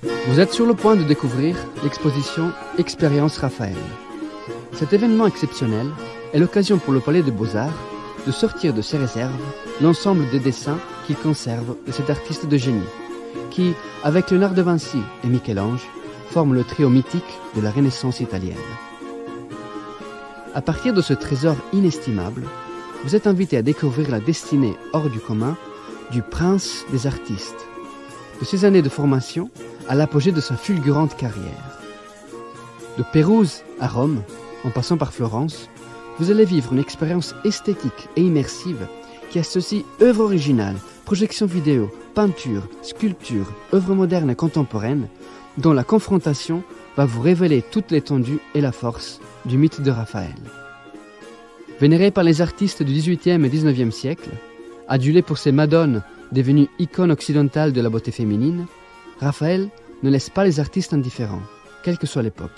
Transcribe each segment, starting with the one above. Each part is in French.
Vous êtes sur le point de découvrir l'exposition Expérience Raphaël. Cet événement exceptionnel est l'occasion pour le Palais des Beaux-Arts de sortir de ses réserves l'ensemble des dessins qu'il conserve de cet artiste de génie, qui, avec Léonard de Vinci et Michel-Ange, forme le trio mythique de la Renaissance italienne. À partir de ce trésor inestimable, vous êtes invité à découvrir la destinée hors du commun du prince des artistes, de ses années de formation à l'apogée de sa fulgurante carrière. De Pérouse à Rome, en passant par Florence, vous allez vivre une expérience esthétique et immersive qui associe œuvres originales, projections vidéo, peinture, sculpture, œuvres modernes et contemporaines, dont la confrontation va vous révéler toute l'étendue et la force du mythe de Raphaël. Vénéré par les artistes du XVIIIe et XIXe siècle, adulé pour ses madones devenues icônes occidentales de la beauté féminine, Raphaël ne laisse pas les artistes indifférents, quelle que soit l'époque.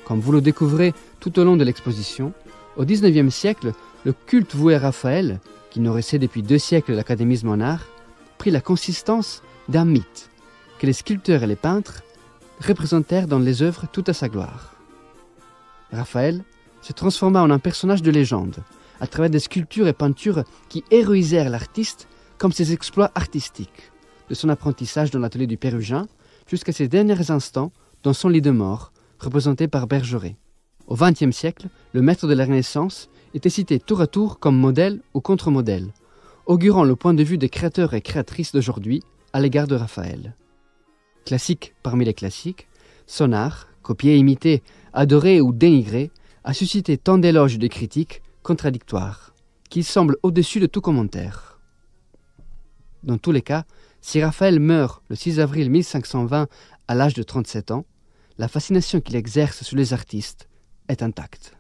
Comme vous le découvrez tout au long de l'exposition, au XIXe siècle, le culte voué à Raphaël, qui nourrissait depuis 2 siècles l'académisme en art, prit la consistance d'un mythe que les sculpteurs et les peintres représentèrent dans les œuvres tout à sa gloire. Raphaël se transforma en un personnage de légende, à travers des sculptures et peintures qui héroïsèrent l'artiste comme ses exploits artistiques, de son apprentissage dans l'atelier du Pérugin jusqu'à ses derniers instants dans son lit de mort, représenté par Bergeret. Au XXe siècle, le maître de la Renaissance était cité tour à tour comme modèle ou contre-modèle, augurant le point de vue des créateurs et créatrices d'aujourd'hui à l'égard de Raphaël. Classique parmi les classiques, son art, copié et imité, adoré ou dénigré, a suscité tant d'éloges et de critiques contradictoires, qu'il semble au-dessus de tout commentaire. Dans tous les cas, si Raphaël meurt le 6 avril 1520 à l'âge de 37 ans, la fascination qu'il exerce sur les artistes est intacte.